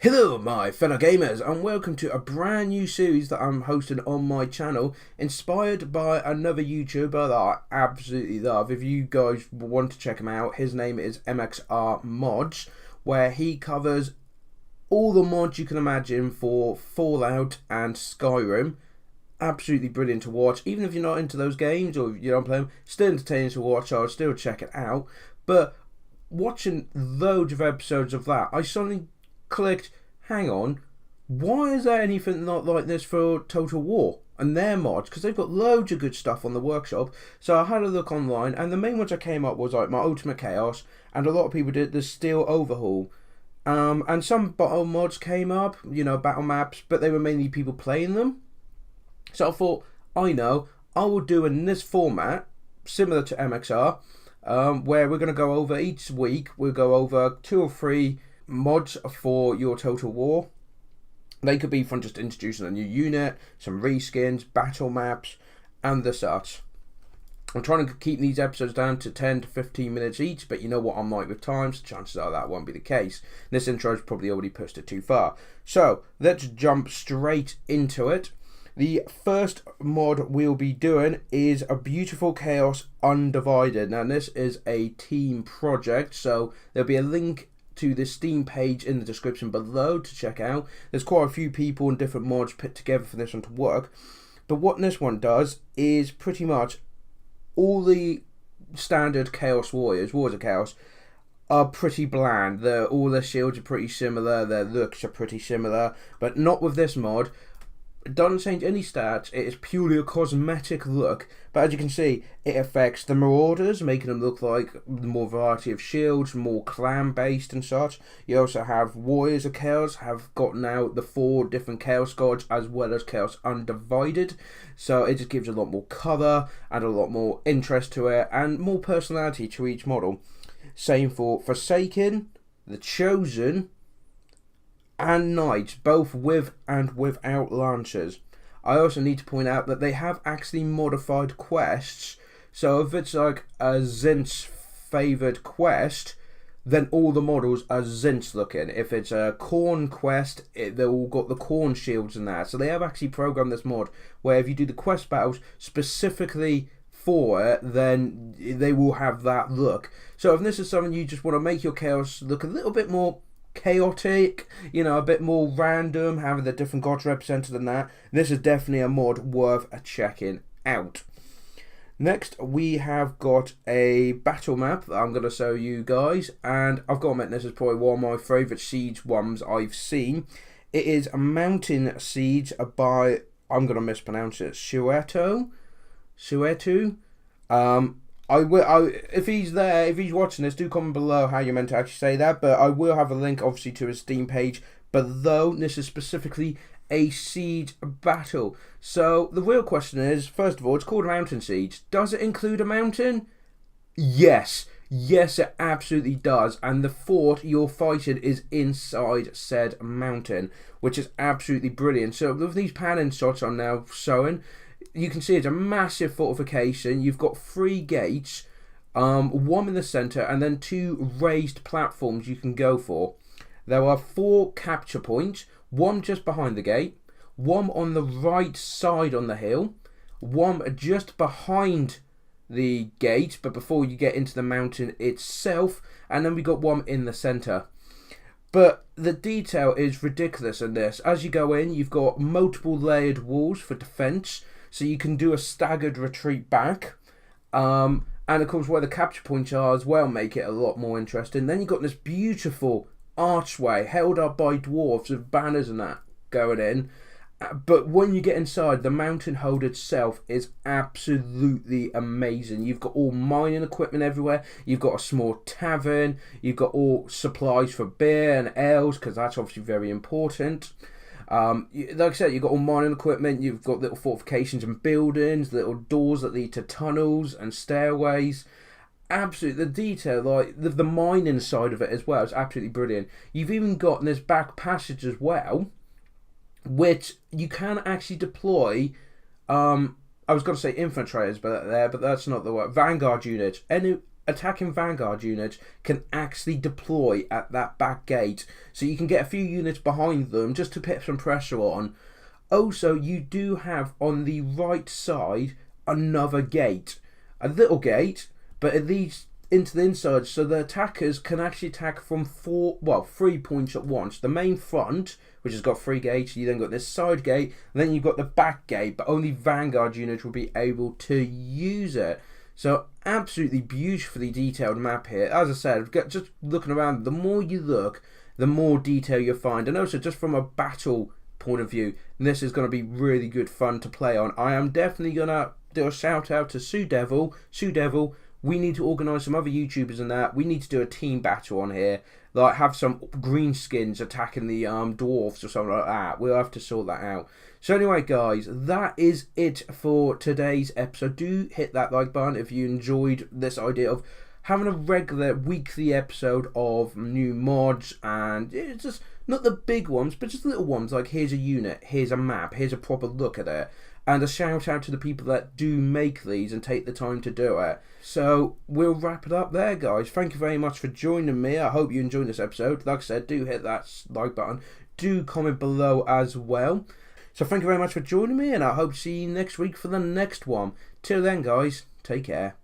Hello my fellow gamers and welcome to a brand new series that I'm hosting on my channel, inspired by another YouTuber that I absolutely love. If you guys want to check him out, his name is MXR Mods, where he covers all the mods you can imagine for Fallout and Skyrim. Absolutely brilliant to watch, even if you're not into those games or you don't play them, still entertaining to watch, so I'll still check it out. But watching loads of episodes of that, I suddenly clicked, hang on, why is there anything not like this for Total War and their mods? Because they've got loads of good stuff on the workshop. So I had a look online, and the main ones I came up was like my Ultimate Chaos, and a lot of people did the Steel Overhaul. And some battle mods came up, battle maps, but they were mainly people playing them. So I thought, I will do in this format, similar to MXR, where we're going to go over each week, we'll go over 2 or 3 mods for your Total War. They could be from just introducing a new unit, some reskins, battle maps, and the such. I'm trying to keep these episodes down to 10 to 15 minutes each, but you know what I'm like with time, so chances are that won't be the case. This intro's probably already pushed it too far. So let's jump straight into it. The first mod we'll be doing is a beautiful Chaos Undivided. Now this is a team project, so there'll be a link to the Steam page in the description below to check out. There's quite a few people and different mods put together for this one to work, but what this one does is pretty much all the standard Chaos Warriors of Chaos are pretty bland. All their shields are pretty similar, their looks are pretty similar, but not with this mod. It doesn't change any stats, it is purely a cosmetic look, but as you can see, it affects the Marauders, making them look like more variety of shields, more clan based and such. You also have Warriors of Chaos, have gotten out the 4 different Chaos Gods as well as Chaos Undivided, so it just gives a lot more colour and a lot more interest to it and more personality to each model. Same for Forsaken, the Chosen, and Knights, both with and without Lancers. I also need to point out that they have actually modified quests, so if it's like a Zin's favoured quest, then all the models are Zin's looking. If it's a Corn quest, they've all got the Corn shields and that. So they have actually programmed this mod where if you do the quest battles specifically for it, then they will have that look. So if this is something you just want to make your Chaos look a little bit more chaotic, a bit more random, having the different gods represented in that, this is definitely a mod worth a checking out. Next we have got a battle map that I'm going to show you guys, and I've got to admit this is probably one of my favourite siege ones I've seen. It is a Mountain Siege by, I'm going to mispronounce it, Suerto. If he's there, if he's watching this, do comment below how you're meant to actually say that, but I will have a link obviously to his Steam page below. This is specifically a siege battle. So the real question is, first of all, it's called Mountain Siege. Does it include a mountain? Yes. Yes, it absolutely does. And the fort you're fighting is inside said mountain, which is absolutely brilliant. So with these panning shots I'm now showing, you can see it's a massive fortification. You've got 3 gates, 1 in the centre, and then 2 raised platforms you can go for. There are 4 capture points, 1 just behind the gate, 1 on the right side on the hill, 1 just behind the gate, but before you get into the mountain itself, and then we got 1 in the centre. But the detail is ridiculous in this. As you go in, you've got multiple layered walls for defence, so you can do a staggered retreat back. And of course where the capture points are as well make it a lot more interesting. Then you've got this beautiful archway held up by dwarves with banners and that going in. But when you get inside, the mountain hold itself is absolutely amazing. You've got all mining equipment everywhere. You've got a small tavern. You've got all supplies for beer and ales, because that's obviously very important. Like I said, you've got all mining equipment, you've got little fortifications and buildings, little doors that lead to tunnels and stairways. Absolutely, the detail, like the mining side of it as well, is absolutely brilliant. You've even got this back passage as well, which you can actually I was going to say infiltrators, but that's not the word. Vanguard units. attacking vanguard units can actually deploy at that back gate, so you can get a few units behind them just to put some pressure on. Also, you do have on the right side another gate, a little gate, but it leads into the inside, so the attackers can actually attack from 3 points at once. The main front, which has got 3 gates, you then got this side gate, and then you've got the back gate, but only vanguard units will be able to use it. So absolutely beautifully detailed map here. As I said, just looking around, the more you look, the more detail you'll find. And also, just from a battle point of view, this is going to be really good fun to play on. I am definitely going to do a shout out to Sue Devil. We need to organise some other YouTubers and that. We need to do a team battle on here. Like, have some greenskins attacking the dwarfs or something like that. We'll have to sort that out. So anyway, guys, that is it for today's episode. Do hit that like button if you enjoyed this idea of having a regular weekly episode of new mods, and it's just not the big ones, but just little ones like here's a unit, here's a map, here's a proper look at it. And a shout out to the people that do make these and take the time to do it. So we'll wrap it up there, guys. Thank you very much for joining me. I hope you enjoyed this episode. Like I said, do hit that like button. Do comment below as well. So thank you very much for joining me, and I hope to see you next week for the next one. Till then, guys, take care.